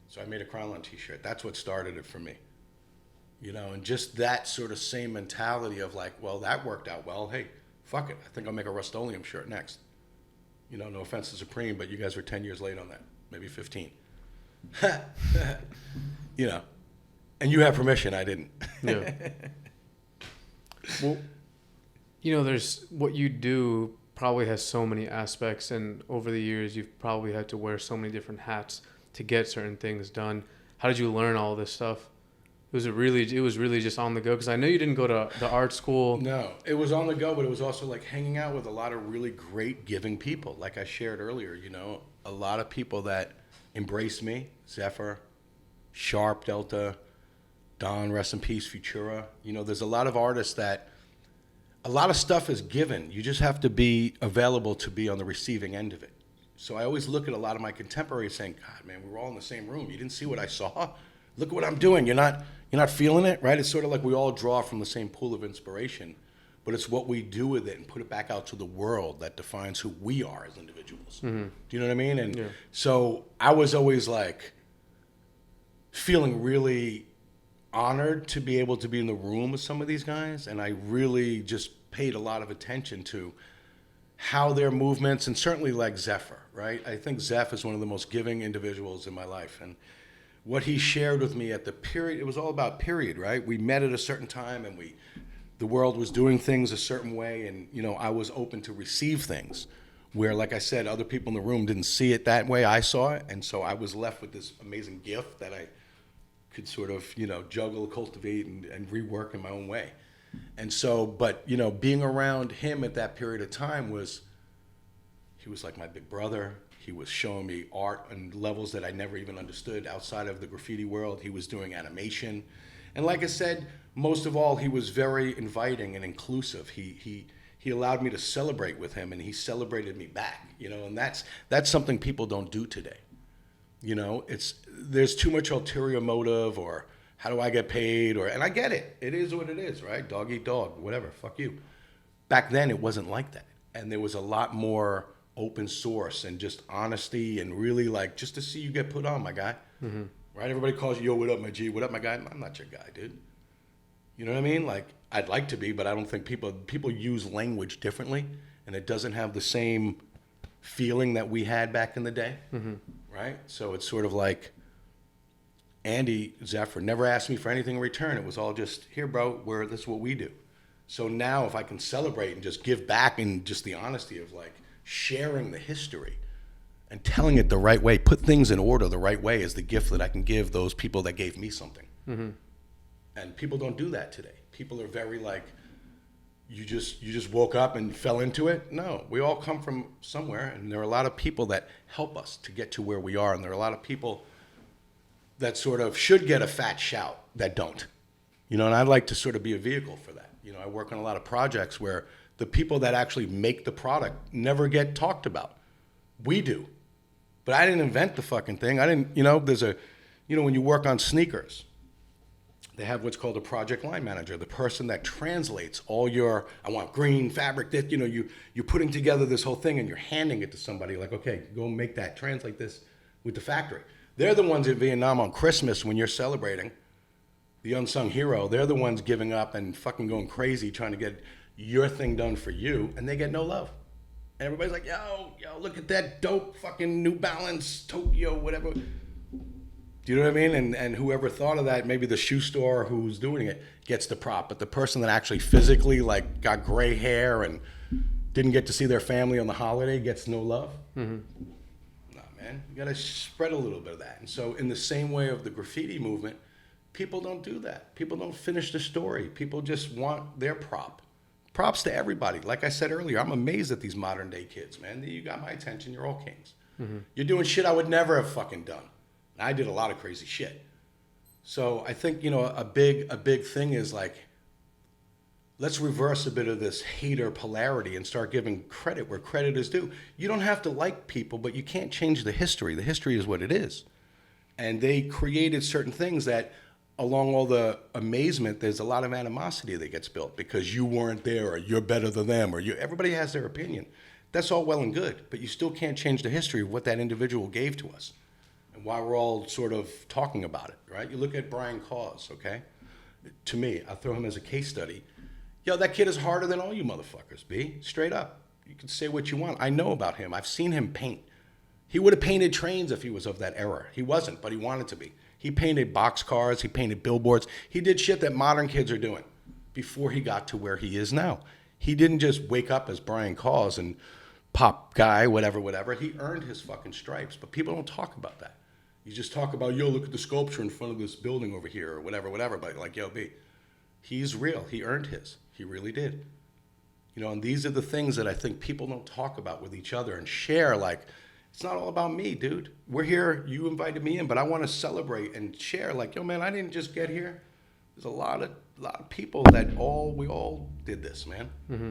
So I made a Krylon T-shirt. That's what started it for me. You know, and just that sort of same mentality of like, well, that worked out well. Hey, fuck it. I think I'll make a Rust-Oleum shirt next. You know, no offense to Supreme, but you guys were 10 years late on that. Maybe 15. You know, and you have permission. I didn't. Yeah. Well, you know, there's what you do probably has so many aspects, and over the years you've probably had to wear so many different hats to get certain things done. How did you learn all this stuff? It was really just on the go, because I know you didn't go to the art school. No, it was on the go, but it was also like hanging out with a lot of really great giving people. Like I shared earlier, you know, a lot of people that embraced me. Zephyr, Sharp Delta, Don, rest in peace, Futura. You know, there's a lot of artists that a lot of stuff is given. You just have to be available to be on the receiving end of it. So I always look at a lot of my contemporaries saying, God, man, we were all in the same room. You didn't see what I saw? Look at what I'm doing. You're not feeling it, right? It's sort of like we all draw from the same pool of inspiration, but it's what we do with it and put it back out to the world that defines who we are as individuals. Mm-hmm. Do you know what I mean? And so I was always like feeling really honored to be able to be in the room with some of these guys, and I really just paid a lot of attention to how their movements, and certainly like Zephyr, right? I think Zeph is one of the most giving individuals in my life, and what he shared with me at the period, it was all about period, right? We met at a certain time, and the world was doing things a certain way, and you know, I was open to receive things where, like I said, other people in the room didn't see it that way. I saw it, and so I was left with this amazing gift that I could sort of, you know, juggle, cultivate, and rework in my own way. And so, but, you know, being around him at that period of time he was like my big brother. He was showing me art on levels that I never even understood outside of the graffiti world. He was doing animation. And like I said, most of all, he was very inviting and inclusive. He allowed me to celebrate with him, and he celebrated me back, you know, and that's something people don't do today. You know, there's too much ulterior motive, or how do I get paid, and I get it. It is what it is, right? Dog eat dog, whatever, fuck you. Back then, it wasn't like that. And there was a lot more open source and just honesty, and really like just to see you get put on, my guy. Mm-hmm. Right? Everybody calls you, yo, what up, my G? What up, my guy? I'm not your guy, dude. You know what I mean? Like, I'd like to be, but I don't think people use language differently, and it doesn't have the same feeling that we had back in the day. Mm-hmm. Right? So it's sort of like Andy Zephyr never asked me for anything in return. It was all just, here, bro, this is what we do. So now if I can celebrate and just give back, and just the honesty of like sharing the history and telling it the right way, put things in order the right way, is the gift that I can give those people that gave me something. Mm-hmm. And people don't do that today. People are very like, you just woke up and fell into it. No, we all come from somewhere, and there are a lot of people that help us to get to where we are, and there are a lot of people that sort of should get a fat shout that don't. And I'd like to sort of be a vehicle for that. I work on a lot of projects where the people that actually make the product never get talked about. We do. But I didn't invent the fucking thing. I didn't, there's when you work on sneakers, they have what's called a project line manager, the person that translates all I want green fabric, that, you're putting together this whole thing and you're handing it to somebody like, okay, go make that, translate this with the factory. They're the ones in Vietnam on Christmas when you're celebrating, the unsung hero. They're the ones giving up and fucking going crazy trying to get your thing done for you, and they get no love. And everybody's like, yo, look at that dope fucking New Balance, Tokyo, whatever. Do you know what I mean? And whoever thought of that, maybe the shoe store who's doing it gets the prop, but the person that actually physically like got gray hair and didn't get to see their family on the holiday gets no love. Mm-hmm. Nah, man, you gotta spread a little bit of that. And so in the same way of the graffiti movement, people don't do that. People don't finish the story. People just want their prop. Props to everybody. Like I said earlier, I'm amazed at these modern day kids, man. You got my attention. You're all kings. Mm-hmm. You're doing shit I would never have fucking done. I did a lot of crazy shit. So I think, a big thing is like, let's reverse a bit of this hater polarity and start giving credit where credit is due. You don't have to like people, but you can't change the history. The history is what it is. And they created certain things that, along all the amazement, there's a lot of animosity that gets built because you weren't there, or you're better than them, or everybody has their opinion. That's all well and good, but you still can't change the history of what that individual gave to us and why we're all sort of talking about it, right? You look at Brian Cause, okay? To me, I'll throw him as a case study. Yo, that kid is harder than all you motherfuckers, B. Straight up. You can say what you want. I know about him. I've seen him paint. He would have painted trains if he was of that era. He wasn't, but he wanted to be. He painted boxcars, he painted billboards. He did shit that modern kids are doing before he got to where he is now. He didn't just wake up as Brian Cause and pop guy, whatever. He earned his fucking stripes, but people don't talk about that. You just talk about, yo, look at the sculpture in front of this building over here, or whatever. But like, yo, B, he's real. He earned his. He really did. And these are the things that I think people don't talk about with each other and share, like, it's not all about me, dude. We're here. You invited me in, but I want to celebrate and share. Like, yo, man, I didn't just get here. There's a lot of people that we all did this, man. Mm-hmm.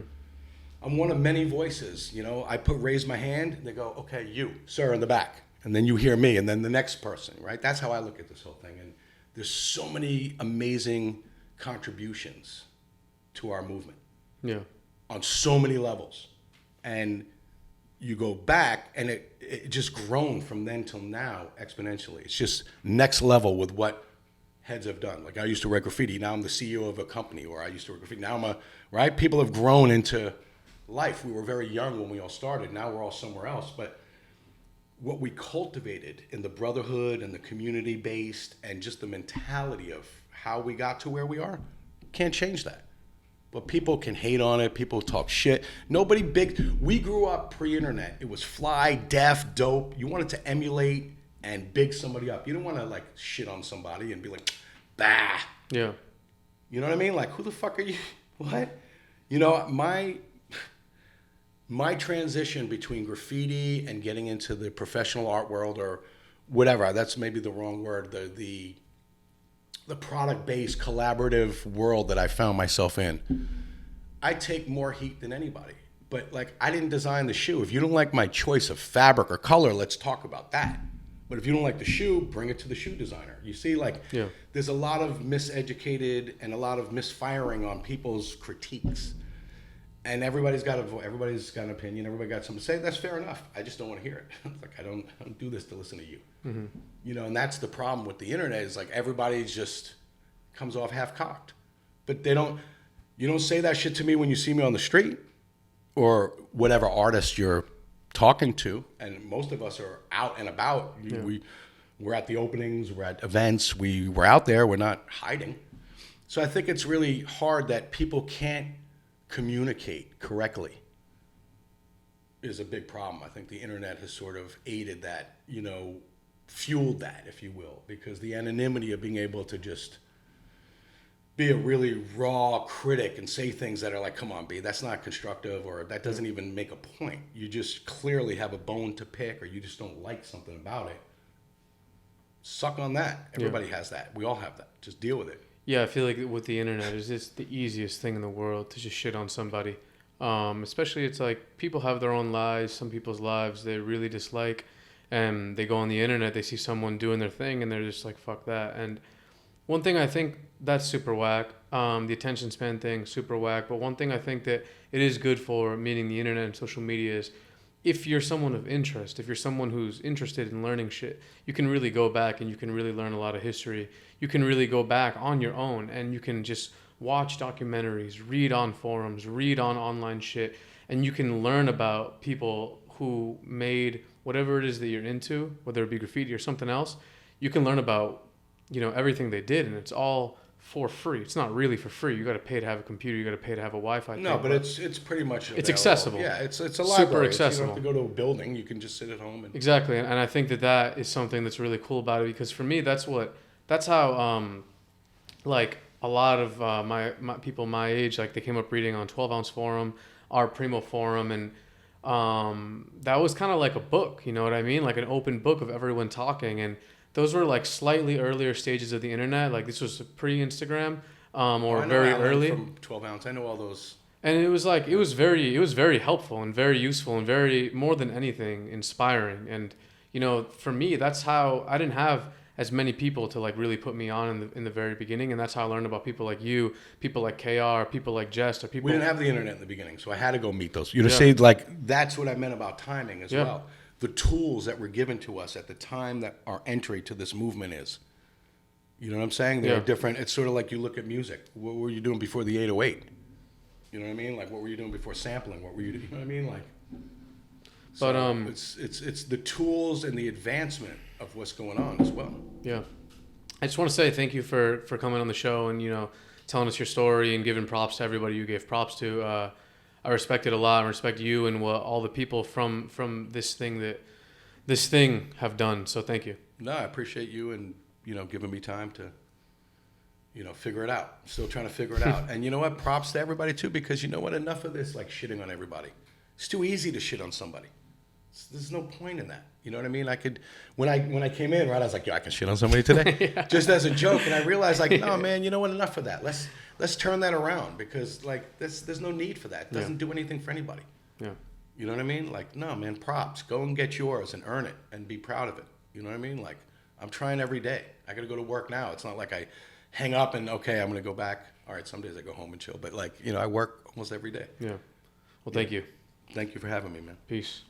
I'm one of many voices. I raise my hand, and they go, okay, you, sir, in the back, and then you hear me, and then the next person, right? That's how I look at this whole thing. And there's so many amazing contributions to our movement. Yeah. On so many levels, and you go back, and it just grown from then till now exponentially. It's just next level with what heads have done. Like, I used to write graffiti. Now I'm the CEO of a company, or I used to write graffiti. Now right? People have grown into life. We were very young when we all started. Now we're all somewhere else. But what we cultivated in the brotherhood and the community-based and just the mentality of how we got to where we are, can't change that. But people can hate on it. People talk shit. Nobody big. We grew up pre-internet. It was fly, def, dope. You wanted to emulate and big somebody up. You don't want to like shit on somebody and be like, bah. Yeah. You know what I mean? Like, who the fuck are you? What? My transition between graffiti and getting into the professional art world, or whatever, that's maybe the wrong word, the product-based collaborative world that I found myself in, I take more heat than anybody. But like, I didn't design the shoe. If you don't like my choice of fabric or color, let's talk about that. But if you don't like the shoe, bring it to the shoe designer. You see, like, there's a lot of miseducated and a lot of misfiring on people's critiques. And everybody's got an opinion. Everybody got something to say. That's fair enough. I just don't want to hear it. Like, I don't do this to listen to you. Mm-hmm. And that's the problem with the internet, is like, everybody just comes off half-cocked. But you don't say that shit to me when you see me on the street or whatever artist you're talking to. And most of us are out and about. Yeah. We're at the openings, we're at events, we're out there, we're not hiding. So I think it's really hard that people can't communicate correctly is a big problem. I think the internet has sort of aided that, fueled that, if you will, because the anonymity of being able to just be a really raw critic and say things that are like, come on, B, that's not constructive, or that doesn't even make a point. You just clearly have a bone to pick, or you just don't like something about it. Suck on that. Everybody has that. We all have that. Just deal with it. Yeah, I feel like with the internet, it's just the easiest thing in the world to just shit on somebody. Especially, it's like people have their own lives. Some people's lives they really dislike, and they go on the internet, they see someone doing their thing, and they're just like, fuck that. And one thing I think that's super whack. The attention span thing, super whack. But one thing I think that it is good for, meaning the internet and social media, is if you're someone of interest, if you're someone who's interested in learning shit, you can really go back and you can really learn a lot of history. You can really go back on your own and you can just watch documentaries, read on forums, read on online shit, and you can learn about people who made whatever it is that you're into, whether it be graffiti or something else. You can learn about, everything they did, and it's all for free. It's not really for free. You got to pay to have a computer. You got to pay to have a Wi-Fi. No, but it's pretty much available. It's accessible. Yeah, it's a library. Super accessible. You don't have to go to a building. You can just sit at home. Exactly, and I think that is something that's really cool about it, because for me, that's how like a lot of my people my age, like they came up reading on 12 Ounce Forum, Art Primo Forum, and that was kind of like a book. You know what I mean? Like an open book of everyone talking, and those were like slightly earlier stages of the internet. Like this was pre-Instagram or very early. From 12 Ounce, I know all those. And it was like it was very helpful and very useful and very, more than anything, inspiring. And for me, that's how I didn't have as many people to like really put me on in the very beginning, and that's how I learned about people like you, people like KR, people like Jest, or people. We didn't have the internet in the beginning, so I had to go meet those. Say like that's what I meant about timing as well. The tools that were given to us at the time that our entry to this movement is. You know what I'm saying? They're different. It's sort of like you look at music. What were you doing before the 808? You know what I mean? Like, what were you doing before sampling? What were you doing? You know what I mean? Like, so but it's the tools and the advancement of what's going on as well. Yeah, I just want to say thank you for coming on the show and telling us your story and giving props to everybody you gave props to. I respect it a lot. I respect you and what all the people from this thing have done. So thank you. No, I appreciate you and giving me time to figure it out. Still trying to figure it out. And you know what? Props to everybody too, because you know what? Enough of this like shitting on everybody. It's too easy to shit on somebody. There's no point in that. You know what I mean? I could when I came in, right, I was like, I can shit on somebody today. Just as a joke. And I realized like, no man, you know what, enough of that. Let's turn that around, because like there's no need for that. It doesn't do anything for anybody. Yeah. You know what I mean? Like, no man, props. Go and get yours and earn it and be proud of it. You know what I mean? Like, I'm trying every day. I gotta go to work now. It's not like I hang up and okay, I'm gonna go back. All right, some days I go home and chill. But like, I work almost every day. Yeah. Well, thank you. Thank you for having me, man. Peace.